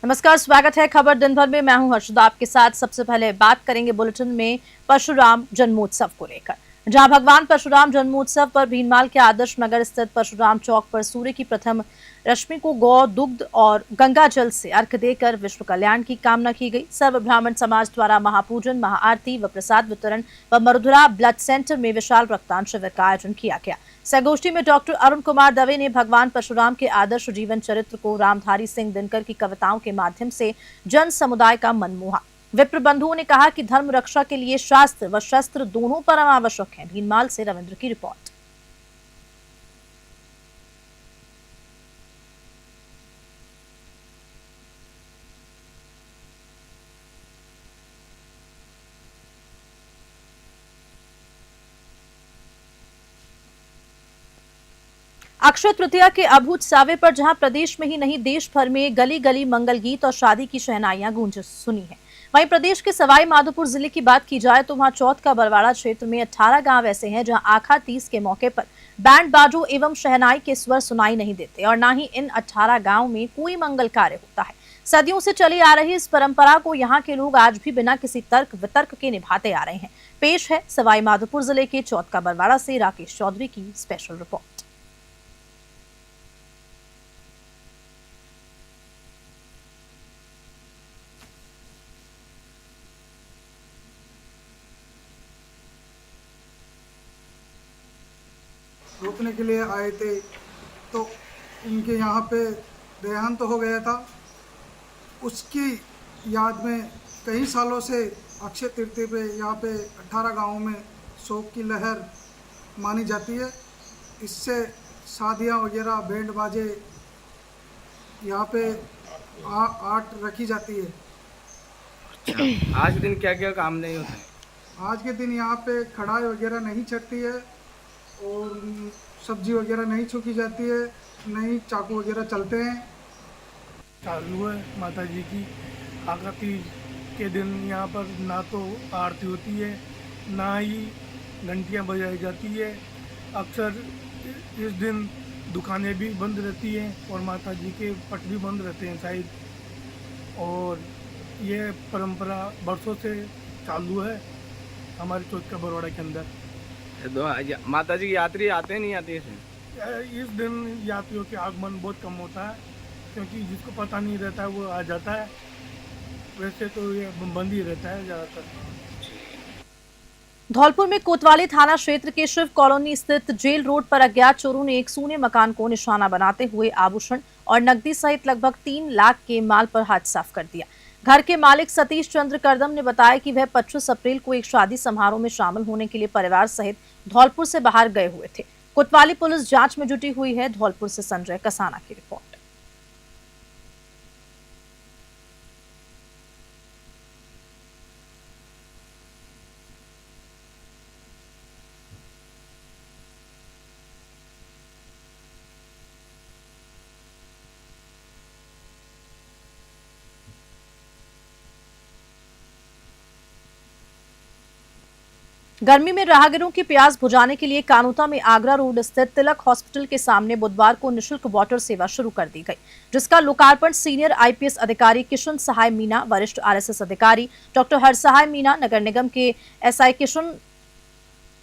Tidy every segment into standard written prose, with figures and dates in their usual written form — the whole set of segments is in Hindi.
नमस्कार, स्वागत है खबर दिन भर में। मैं हूं हर्षदा आपके साथ। सबसे पहले बात करेंगे बुलेटिन में परशुराम जन्मोत्सव को लेकर, जहां भगवान परशुराम जन्मोत्सव पर भीनमाल के आदर्श नगर स्थित परशुराम चौक पर सूर्य की प्रथम रश्मि को गौ दुग्ध और गंगा जल से अर्घ्य देकर विश्व कल्याण की कामना की गई। सर्व ब्राह्मण समाज द्वारा महापूजन, महाआरती व प्रसाद वितरण व मरुधरा ब्लड सेंटर में विशाल रक्तदान शिविर का आयोजन किया गया। संगोष्ठी में डॉक्टर अरुण कुमार दवे ने भगवान परशुराम के आदर्श जीवन चरित्र को रामधारी सिंह दिनकर की कविताओं के माध्यम से जन समुदाय का मन मोहा। विप्र बंधुओं ने कहा कि धर्म रक्षा के लिए शास्त्र व शस्त्र दोनों परम आवश्यक हैं। भीनमाल से रविंद्र की रिपोर्ट। अक्षय तृतीया के अभूत सावे पर जहां प्रदेश में ही नहीं देश भर में गली गली मंगल गीत और शादी की शहनाइयां गूंज सुनी है, वहीं प्रदेश के सवाई माधोपुर जिले की बात की जाए तो वहां चौथ का बरवाड़ा क्षेत्र में 18 गांव ऐसे हैं जहां आखा तीज के मौके पर बैंड बाजों एवं शहनाई के स्वर सुनाई नहीं देते और न ही इन 18 गांव में कोई मंगल कार्य होता है। सदियों से चली आ रही इस परंपरा को यहाँ के लोग आज भी बिना किसी तर्क वितर्क के निभाते आ रहे हैं। पेश है सवाई माधोपुर जिले के चौथ का बरवाड़ा से राकेश चौधरी की स्पेशल रिपोर्ट। रोकने के लिए आए थे तो उनके यहाँ पे देहांत हो गया था। उसकी याद में कई सालों से अक्षय तृतीया पे यहाँ पे 18 गांवों में शोक की लहर मानी जाती है। इससे शादियाँ वगैरह बैंड बाजे यहाँ पे आर्ट रखी जाती है। अच्छा, आज के दिन क्या क्या काम नहीं होता है? आज के दिन यहाँ पे कढ़ाई वगैरह नहीं चढ़ती है और सब्जी वगैरह नहीं छुकी जाती है, नहीं चाकू वगैरह चलते हैं। चालू है माता जी की आरती के दिन यहाँ पर ना तो आरती होती है ना ही घंटियाँ बजाई जाती है। अक्सर इस दिन दुकानें भी बंद रहती हैं और माता जी के पट भी बंद रहते हैं शायद। और ये परंपरा बरसों से चालू है हमारे चौथ का बरवाड़ा के अंदर। माता जी की यात्री आते नहीं आते हैं? इस दिन यात्रियों के आगमन बहुत कम होता है क्योंकि जिसको पता नहीं रहता है वो आ जाता है। वैसे तो ये बंद ही रहता है ज़्यादातर। धौलपुर में कोतवाली थाना क्षेत्र के शिव कॉलोनी स्थित जेल रोड पर अज्ञात चोरों ने एक सूने मकान को निशाना बनाते हुए आभूषण और नकदी सहित लगभग 3 लाख के माल पर हाथ साफ कर दिया। घर के मालिक सतीश चंद्र करदम ने बताया कि वह 25 अप्रैल को एक शादी समारोह में शामिल होने के लिए परिवार सहित धौलपुर से बाहर गए हुए थे। कोतवाली पुलिस जांच में जुटी हुई है। धौलपुर से संजय कसाना की रिपोर्ट। गर्मी में राहगीरों की प्यास बुझाने के लिए कानोता में आगरा रोड स्थित तिलक हॉस्पिटल के सामने बुधवार को निशुल्क वाटर सेवा शुरू कर दी गई, जिसका लोकार्पण सीनियर आईपीएस अधिकारी किशन सहाय मीना, वरिष्ठ आरएसएस अधिकारी डॉक्टर हरसहाय मीना, नगर निगम के एसआई किशन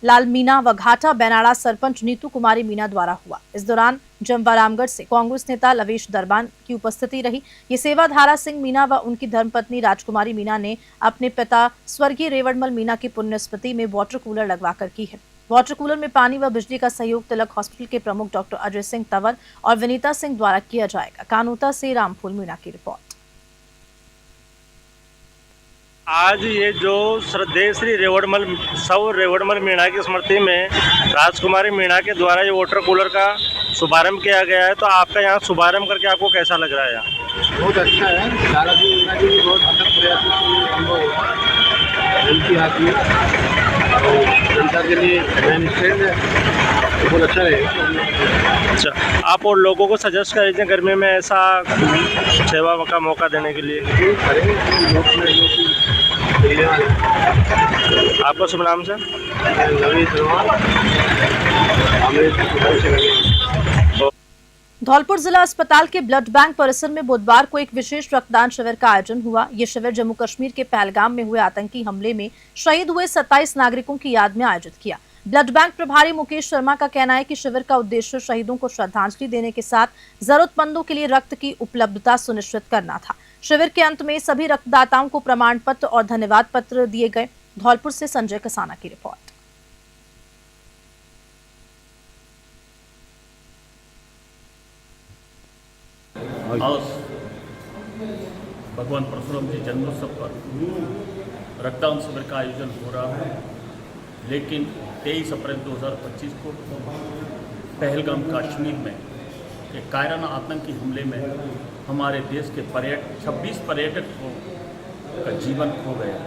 लाल मीना व घाटा बैनाड़ा सरपंच नीतू कुमारी मीना द्वारा हुआ। इस दौरान जमवारामगढ़ से कांग्रेस नेता लवेश दरबान की उपस्थिति रही। ये सेवा धारा सिंह मीना व उनकी धर्मपत्नी राजकुमारी मीना ने अपने पिता स्वर्गीय रेवड़मल मीना की पुण्य स्मृति में वाटर कूलर लगवाकर की है। वाटर कूलर में पानी व बिजली का सहयोग तिलक हॉस्पिटल के प्रमुख डॉक्टर अजय सिंह तंवर और विनीता सिंह द्वारा किया जाएगा। कानोता से रामफूल मीणा की रिपोर्ट। आज ये जो श्रद्धेय श्री रेवड़मल मीणा की स्मृति में राजकुमारी मीणा के द्वारा ये वाटर कूलर का शुभारंभ किया गया है, तो आपका यहाँ शुभारंभ करके आपको कैसा लग रहा है? यहाँ बहुत अच्छा है। दादाजी मीणा जी भी बहुत अथक प्रयास उनकी आती है और जनता के लिए बहुत अच्छा रहेगा। अच्छा, आप और लोगों को सजेस्ट कर दीजिए गर्मी में ऐसा सेवा का मौका देने के लिए। आपका शुभ नाम सर? धौलपुर जिला अस्पताल के ब्लड बैंक परिसर में बुधवार को एक विशेष रक्तदान शिविर का आयोजन हुआ। ये शिविर जम्मू कश्मीर के पहलगाम में हुए आतंकी हमले में शहीद हुए 27 नागरिकों की याद में आयोजित किया। ब्लड बैंक प्रभारी मुकेश शर्मा का कहना है कि शिविर का उद्देश्य शहीदों को श्रद्धांजलि देने के साथ जरूरतमंदों के लिए रक्त की उपलब्धता सुनिश्चित करना था। शिविर के अंत में सभी रक्तदाताओं को प्रमाण पत्र और धन्यवाद पत्र दिए गए। धौलपुर से संजय कसाना की रिपोर्ट। आज भगवान परशुराम जी जन्मोत्सव पर रक्तदान शिविर का आयोजन हो रहा है, लेकिन 23 अप्रैल 2025 को पहलगाम कश्मीर में एक कायराना आतंकी हमले में हमारे देश के 26 पर्यटकों का जीवन खो गया।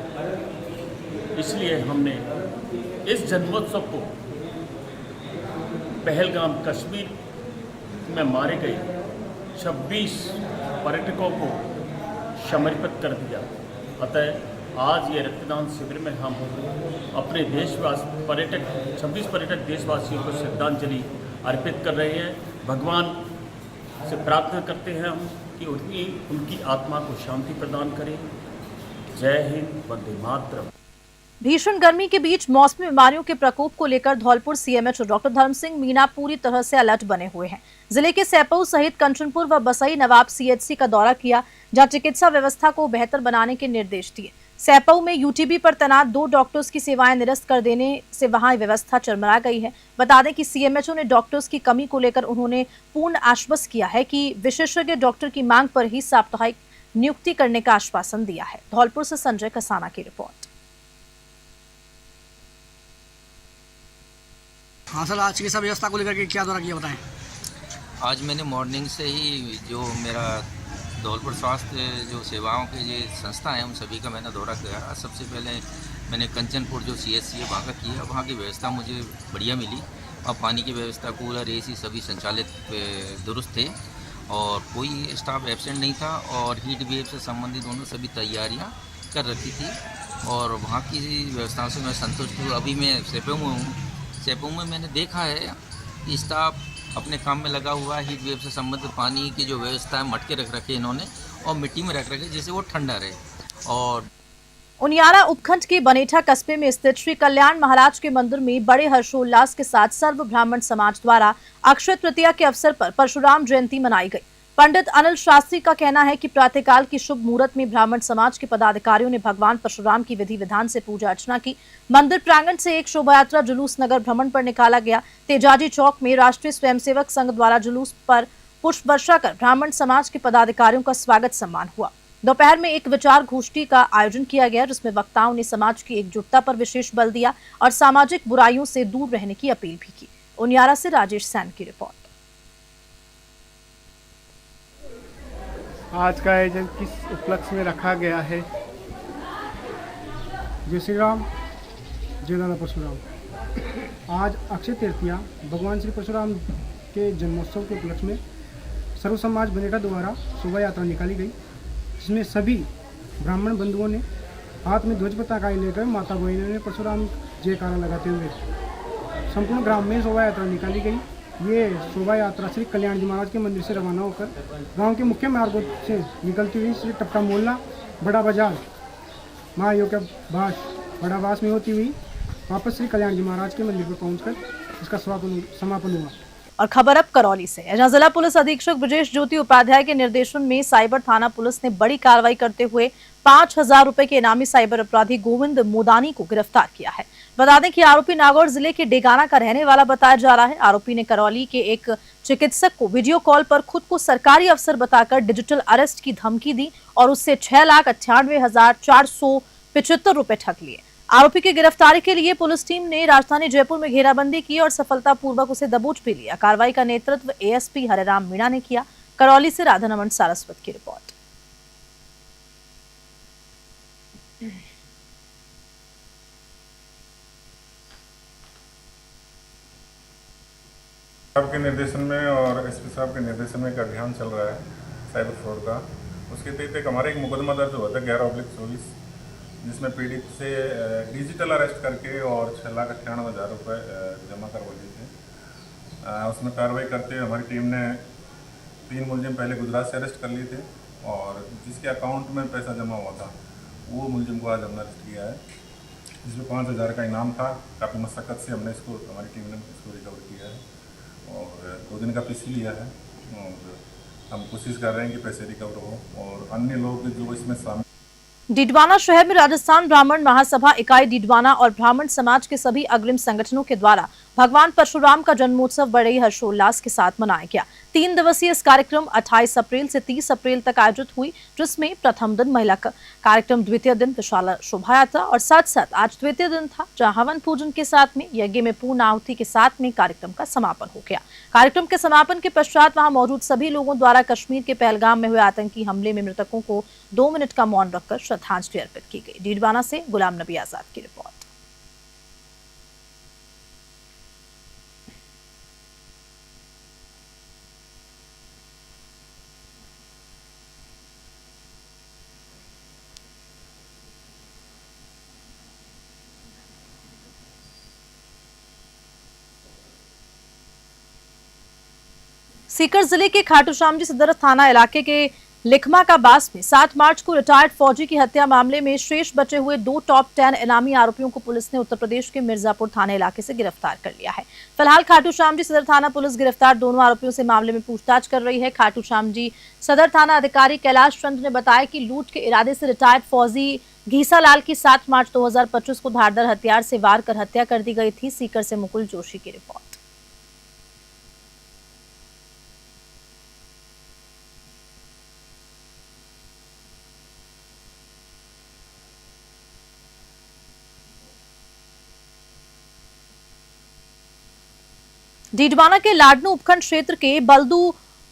इसलिए हमने इस जन्मोत्सव को पहलगाम कश्मीर में मारे गए 26 पर्यटकों को समर्पित कर दिया। अतः आज ये रक्तदान शिविर में हम अपने 26 पर्यटक देशवासियों को श्रद्धांजलि अर्पित कर रहे हैं। भगवान से प्रार्थना करते हैं हम कि उनकी आत्मा को शांति प्रदान करें। जय हिंद, वंदे मातरम। भीषण गर्मी के बीच मौसमी बीमारियों के प्रकोप को लेकर धौलपुर सीएमएचओ डॉक्टर धर्म सिंह मीणा पूरी तरह से अलर्ट बने हुए हैं। जिले के सैपऊ सहित कंचनपुर व बसई नवाब सीएचसी का दौरा किया, जहां चिकित्सा व्यवस्था को बेहतर बनाने के निर्देश दिए। सैपऊ में यूटीबी पर तैनात 2 डॉक्टर्स की सेवाएं निरस्त कर देने से वहां व्यवस्था चरमरा गई है। बता दें कि सीएमएचओ ने डॉक्टर्स की कमी को लेकर उन्होंने पूर्ण आश्वस्त किया है कि विशेषज्ञ डॉक्टर की मांग पर ही साप्ताहिक नियुक्ति करने का आश्वासन दिया है। धौलपुर से संजय कसाना की रिपोर्ट। हाँ सर, आज चिकित्सा व्यवस्था को लेकर के क्या दौरा किया बताएं। आज मैंने मॉर्निंग से ही जो मेरा धौलपुर स्वास्थ्य जो सेवाओं के जो संस्था है उन सभी का मैंने दौरा किया। सबसे पहले मैंने कंचनपुर जो सीएचसी है वहाँ का किया। वहाँ की व्यवस्था मुझे बढ़िया मिली। वहाँ पानी की व्यवस्था, कूलर, एसी सभी संचालित दुरुस्त थे और कोई स्टाफ एब्सेंट नहीं था और हीट वेव से संबंधित उन्होंने सभी तैयारियाँ कर रखी थी और वहाँ की व्यवस्थाओं से मैं संतुष्ट हूँ। अभी मैं सैपऊ में हूँ। सैपऊ में मैंने देखा है कि स्टाफ अपने काम में लगा हुआ है। हीट वेव से संबंधित पानी की जो व्यवस्था है मटके रख रखे इन्होंने और मिट्टी में रख रखे जिससे वो ठंडा रहे। और उनियारा उपखंड के बनेठा कस्बे में स्थित श्री कल्याण महाराज के मंदिर में बड़े हर्षोल्लास के साथ सर्व ब्राह्मण समाज द्वारा अक्षय तृतीया के अवसर पर परशुराम जयंती मनाई गई। पंडित अनिल शास्त्री का कहना है कि प्रातःकाल की शुभ मुहूर्त में ब्राह्मण समाज के पदाधिकारियों ने भगवान परशुराम की विधि विधान से पूजा अर्चना की। मंदिर प्रांगण से एक शोभा यात्रा जुलूस नगर भ्रमण पर निकाला गया। तेजाजी चौक में राष्ट्रीय स्वयंसेवक संघ द्वारा जुलूस पर पुष्प वर्षा कर ब्राह्मण समाज के पदाधिकारियों का स्वागत सम्मान हुआ। दोपहर में एक विचार गोष्ठी का आयोजन किया गया, जिसमें वक्ताओं ने समाज की एकजुटता पर विशेष बल दिया और सामाजिक बुराइयों से दूर रहने की अपील भी की। उनियारा से राजेश सैन की रिपोर्ट। आज का आयोजन किस उपलक्ष्य में रखा गया है? जय श्री राम, जय दादा परशुराम। आज अक्षय तृतीया भगवान श्री परशुराम के जन्मोत्सव के उपलक्ष्य में सर्व समाज बनेठा द्वारा शोभा यात्रा निकाली गई, जिसमें सभी ब्राह्मण बंधुओं ने हाथ में ध्वज पताका लेकर माता बहनों ने परशुराम जयकारा लगाते हुए संपूर्ण ग्राम में शोभा यात्रा निकाली गई। ये शोभा यात्रा श्री कल्याण जी महाराज के मंदिर से रवाना होकर गांव के मुख्य मार्गों से निकलती हुई श्री टपका मोहल्ला, बड़ा बाजार, महायोग के बास, बड़ा बास में होती हुई वापस श्री कल्याण जी महाराज के मंदिर पर पहुंचकर इसका समापन हुआ। और खबर अब करौली से है, जहां जिला पुलिस अधीक्षक ब्रजेश ज्योति उपाध्याय के निर्देशन में साइबर थाना पुलिस ने बड़ी कार्रवाई करते हुए 5,000 रुपए के इनामी साइबर अपराधी गोविंद मोदानी को गिरफ्तार किया है। बता दें कि आरोपी नागौर जिले के डेगाना का रहने वाला बताया जा रहा है। आरोपी ने करौली के एक चिकित्सक को वीडियो कॉल पर खुद को सरकारी अफसर बताकर डिजिटल अरेस्ट की धमकी दी और उससे 6,98,475 रुपए ठग लिए। आरोपी की गिरफ्तारी के लिए पुलिस टीम ने राजधानी जयपुर में घेराबंदी की और सफलतापूर्वक उसे दबोच भी लिया। कार्रवाई का नेतृत्व एएसपी हरेराम मीणा ने किया। करौली से राधानमन सारस्वत की रिपोर्ट। साहब के निर्देशन में और एसपी साहब के निर्देशन में एक अभियान चल रहा है साइबर फ्रॉड का। उसके तहत हमारे एक मुकदमा दर्ज हुआ था 11/24, जिसमें पीड़ित से डिजिटल अरेस्ट करके और 6,98,000 रुपये जमा करवा लिए थे। उसमें कार्रवाई करते हुए हमारी टीम ने 3 मुलजिम पहले गुजरात से अरेस्ट कर लिए थे और जिसके अकाउंट में पैसा जमा हुआ था वो मुलजिम को आज हमने अरेस्ट किया है, जिसमें 5,000 का इनाम था। काफ़ी मशक्क़त से हमने इसको, हमारी टीम ने इसको रिकवर किया है और 2 दिन का पीसी लिया है और हम कोशिश कर रहे हैं कि पैसे रिकवर हो और अन्य लोग जो इसमें शामिल। डीडवाना शहर में राजस्थान ब्राह्मण महासभा इकाई डीडवाना और ब्राह्मण समाज के सभी अग्रिम संगठनों के द्वारा भगवान परशुराम का जन्मोत्सव बड़े ही हर्षोल्लास के साथ मनाया गया। 3 दिवसीय इस कार्यक्रम 28 अप्रैल से 30 अप्रैल तक आयोजित हुई, जिसमें प्रथम दिन महिला कार्यक्रम, द्वितीय दिन विशाल शोभा यात्रा और साथ साथ आज तृतीय दिन था, जहां हवन पूजन के साथ में यज्ञ में पूर्ण आहुति के साथ में कार्यक्रम का समापन हो गया। कार्यक्रम के समापन के पश्चात वहां मौजूद सभी लोगों द्वारा कश्मीर के पहलगाम में हुए आतंकी हमले में मृतकों को 2 मिनट का मौन रखकर श्रद्धांजलि अर्पित की गई। डीडवाना से गुलाम नबी आजाद की रिपोर्ट। सीकर जिले के खाटूश्यामजी सदर थाना इलाके के लिखमा का बास में 7 मार्च को रिटायर्ड फौजी की हत्या मामले में शेष बचे हुए 2 टॉप 10 इनामी आरोपियों को पुलिस ने उत्तर प्रदेश के मिर्जापुर थाना इलाके से गिरफ्तार कर लिया है। फिलहाल खाटूश्यामजी सदर थाना पुलिस गिरफ्तार दोनों आरोपियों से मामले में पूछताछ कर रही है। खाटूश्यामजी सदर थाना अधिकारी कैलाश चंद्र ने बताया कि लूट के इरादे से रिटायर्ड फौजी घीसालाल की 7 मार्च 2025 को धारदार हथियार से वार कर हत्या कर दी गई थी। सीकर से मुकुल जोशी की रिपोर्ट। डीडवाना के लाडनू उपखंड क्षेत्र के बलदू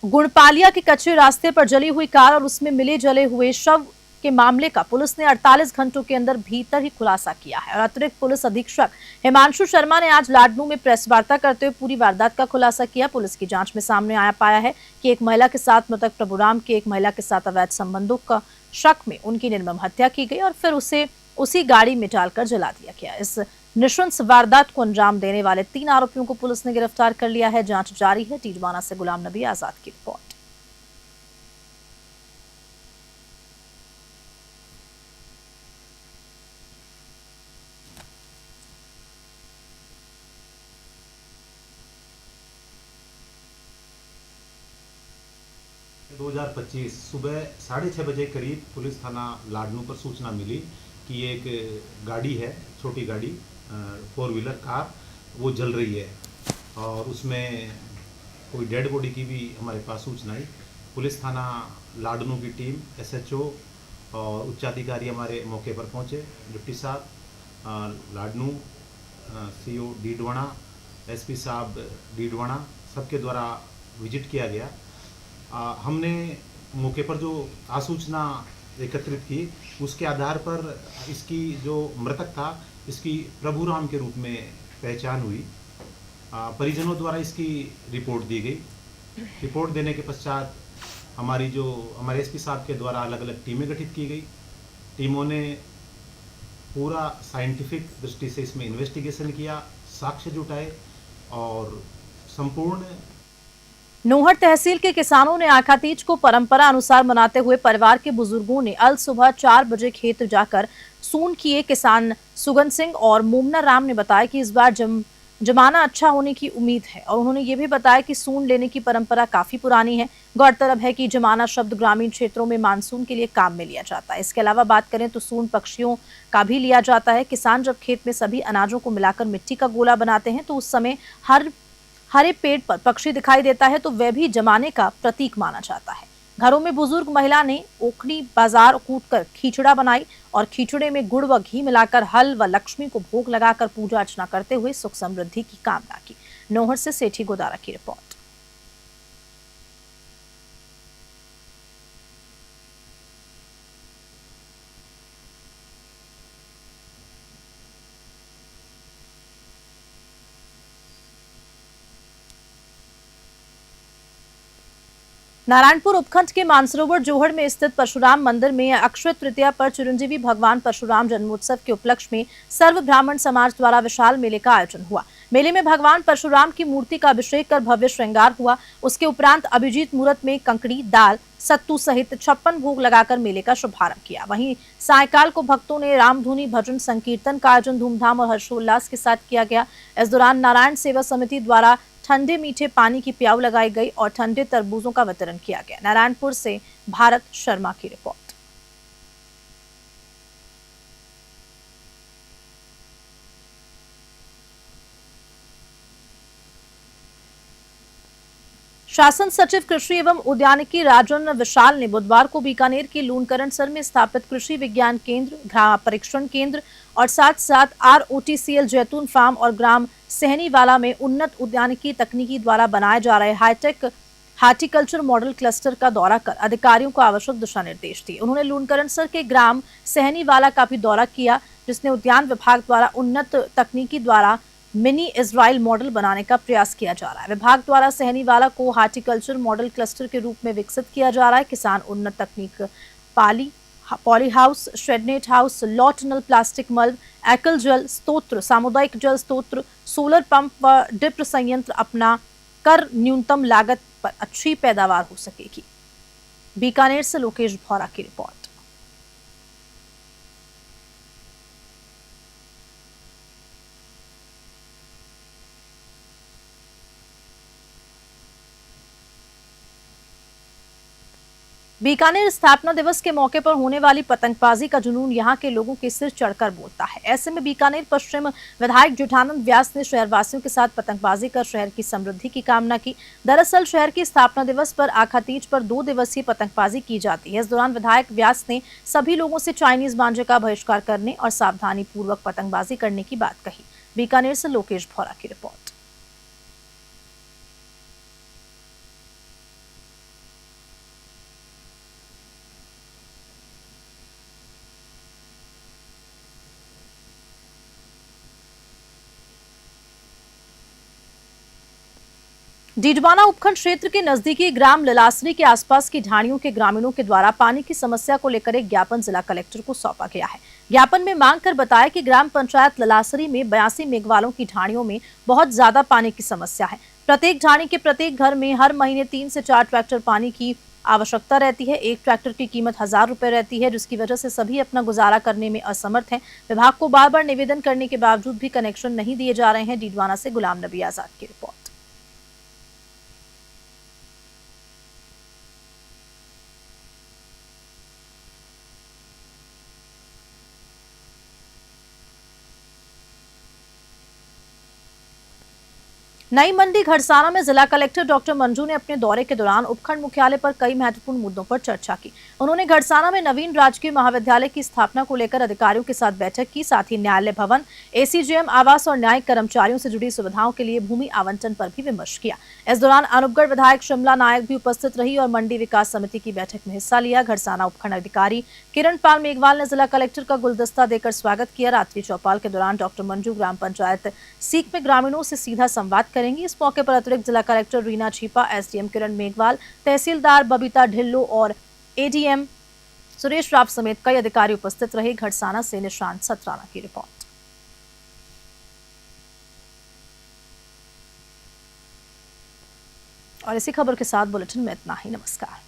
गुणपालिया के कच्चे रास्ते पर जली हुई कार और उसमें मिले जले हुए शव के मामले का पुलिस ने 48 घंटों के अंदर भीतर ही खुलासा किया है और अतिरिक्त पुलिस अधीक्षक हिमांशु शर्मा ने आज लाडनू में प्रेस वार्ता करते हुए पूरी वारदात का खुलासा किया। पुलिस की जांच में सामने पाया है कि एक महिला के साथ मृतक प्रभुराम के एक महिला के साथ अवैध संबंधों का शक में उनकी निर्मम हत्या की गई और फिर उसे उसी गाड़ी में डालकर जला दिया गया। इस नृशंस वारदात को अंजाम देने वाले 3 आरोपियों को पुलिस ने गिरफ्तार कर लिया है। जांच जारी है। डीडवाना से गुलाम नबी आजाद की रिपोर्ट। सुबह 6:30 बजे करीब पुलिस थाना लाडनू पर सूचना मिली कि एक गाड़ी है, छोटी गाड़ी 4 व्हीलर कार, वो जल रही है और उसमें कोई डेड बॉडी की भी हमारे पास सूचना आई। पुलिस थाना लाडनू की टीम, SHO और उच्चाधिकारी हमारे मौके पर पहुंचे। डिप्टी साहब लाडनू, CO डीडवाना, SP साहब डीडवाना, सबके द्वारा विजिट किया गया। हमने मौके पर जो आसूचना एकत्रित की, उसके आधार पर इसकी जो मृतक था, इसकी प्रभुराम के रूप में पहचान हुई। परिजनों द्वारा इसकी रिपोर्ट दी गई। रिपोर्ट देने के पश्चात हमारे SP साहब के द्वारा अलग अलग टीमें गठित की गई। टीमों ने पूरा साइंटिफिक दृष्टि से इसमें इन्वेस्टिगेशन किया, साक्ष्य जुटाए और संपूर्ण नोहर तहसील के किसानों ने आखातीज को परंपरा अनुसार मनाते हुए परिवार के बुजुर्गों ने अल सुबह 4 बजे खेत जाकर सून किए। किसान सुगन सिंह और मोमना राम ने बताया कि इस बार जमाना अच्छा होने की उम्मीद है और उन्होंने ये भी बताया कि सून लेने की परंपरा काफी पुरानी है। गौरतलब है कि जमाना शब्द ग्रामीण क्षेत्रों में मानसून के लिए काम में लिया जाता है। इसके अलावा बात करें तो सून पक्षियों का भी लिया जाता है। किसान जब खेत में सभी अनाजों को मिलाकर मिट्टी का गोला बनाते हैं तो उस समय हरे पेड़ पर पक्षी दिखाई देता है, तो वह भी जमाने का प्रतीक माना जाता है। घरों में बुजुर्ग महिला ने ओखड़ी बाजार कूटकर खींचड़ा बनाई और खींचड़े में गुड़ व घी मिलाकर हल व लक्ष्मी को भोग लगाकर पूजा अर्चना करते हुए सुख समृद्धि की कामना की। नोहर से सेठी गोदारा की रिपोर्ट। नारायणपुर उपखंड के मानसरोवर जोहड़ में स्थित परशुराम मंदिर में अक्षय तृतीया पर चिरंजीवी भगवान परशुराम जन्मोत्सव के उपलक्ष्य में सर्व ब्राह्मण समाज द्वारा विशाल मेले का आयोजन हुआ। मेले में भगवान परशुराम की मूर्ति का अभिषेक कर भव्य श्रृंगार हुआ। उसके उपरांत अभिजीत मुहूर्त में कंकड़ी, दाल, सत्तू सहित 56 भोग लगाकर मेले का शुभारंभ किया। वहीं सायकाल को भक्तों ने रामधुनी, भजन, संकीर्तन का आयोजन धूमधाम और हर्षोल्लास के साथ किया गया। इस दौरान नारायण सेवा समिति द्वारा ठंडे मीठे पानी की प्याऊ लगाई गई और ठंडे तरबूजों का वितरण किया गया। नारायणपुर से भारत शर्मा की रिपोर्ट। शासन सचिव कृषि एवं उद्यानिकी राजन विशाल ने बुधवार को बीकानेर के लूणकरणसर में स्थापित कृषि विज्ञान केंद्र, ग्राम परीक्षण केंद्र और साथ ROTCL जैतून फार्म और ग्राम सहनीवाला में उन्नत उद्यानिकी तकनीकी द्वारा बनाए जा रहे हाईटेक हार्टिकल्चर मॉडल क्लस्टर का दौरा कर अधिकारियों को आवश्यक दिशा निर्देश दिए। उन्होंने लूणकरणसर के ग्राम सहनीवाला का भी दौरा किया, जिसने उद्यान विभाग द्वारा उन्नत तकनीकी द्वारा मिनी इजराइल मॉडल बनाने का प्रयास किया जा रहा है। विभाग द्वारा सहनीवाला को हार्टिकल्चर मॉडल क्लस्टर के रूप में विकसित किया जा रहा है। किसान उन्नत तकनीक poly house, shade net house, low tunnel, plastic mulch, एकल जल स्त्रोत्र, सामुदायिक जल स्त्रोत्र, सोलर पंप व डिप संयंत्र अपना कर न्यूनतम लागत पर अच्छी पैदावार हो सकेगी। बीकानेर से लोकेश भौरा की रिपोर्ट। बीकानेर स्थापना दिवस के मौके पर होने वाली पतंगबाजी का जुनून यहां के लोगों के सिर चढ़कर बोलता है। ऐसे में बीकानेर पश्चिम विधायक जेठानंद व्यास ने शहरवासियों के साथ पतंगबाजी कर शहर की समृद्धि की कामना की। दरअसल शहर की स्थापना दिवस पर आखातीज पर 2 दिवसीय पतंगबाजी की जाती है। इस दौरान विधायक व्यास ने सभी लोगों से चाइनीज मांझे का बहिष्कार करने और सावधानी पूर्वक पतंगबाजी करने की बात कही। बीकानेर से लोकेश भौरा की रिपोर्ट। डीडवाना उपखंड क्षेत्र के नजदीकी ग्राम ललासरी के आसपास की ढाणियों के ग्रामीणों के द्वारा पानी की समस्या को लेकर एक ज्ञापन जिला कलेक्टर को सौंपा गया है। ज्ञापन में मांग कर बताया कि ग्राम पंचायत ललासरी में 82 मेघवालों की ढाणियों में बहुत ज्यादा पानी की समस्या है। प्रत्येक ढाणी के प्रत्येक घर में हर महीने 3 से 4 ट्रैक्टर पानी की आवश्यकता रहती है। एक ट्रैक्टर की कीमत 1000 रुपए रहती है, जिसकी वजह से सभी अपना गुजारा करने में असमर्थ हैं। विभाग को बार बार निवेदन करने के बावजूद भी कनेक्शन नहीं दिए जा रहे हैं। डीडवाना से गुलाम नबी आजाद की रिपोर्ट। नई मंडी घड़साना में जिला कलेक्टर डॉक्टर मंजू ने अपने दौरे के दौरान उपखंड मुख्यालय पर कई महत्वपूर्ण मुद्दों पर चर्चा की। उन्होंने घड़साना में नवीन राजकीय महाविद्यालय की स्थापना को लेकर अधिकारियों के साथ बैठक की। साथ ही न्यायालय भवन, ACGM आवास और न्यायिक कर्मचारियों से जुड़ी सुविधाओं के लिए भूमि आवंटन पर भी विमर्श किया। इस दौरान अनूपगढ़ विधायक शिमला नायक भी उपस्थित रही और मंडी विकास समिति की बैठक में हिस्सा लिया। घड़साना उपखंड अधिकारी किरण पाल मेघवाल ने जिला कलेक्टर का गुलदस्ता देकर स्वागत किया। रात्रि चौपाल के दौरान डॉक्टर मंजू ग्राम पंचायत सीख में ग्रामीणों से सीधा संवाद करेंगी। इस मौके पर अतिरिक्त जिला कलेक्टर रीना छिपा, SDM किरण मेघवाल, तहसीलदार बबीता ढिल्लो और ADM सुरेश राव समेत कई अधिकारी उपस्थित रहे। घड़साना से निशांत सतराना की रिपोर्ट। और इसी खबर के साथ बुलेटिन में इतना ही। नमस्कार।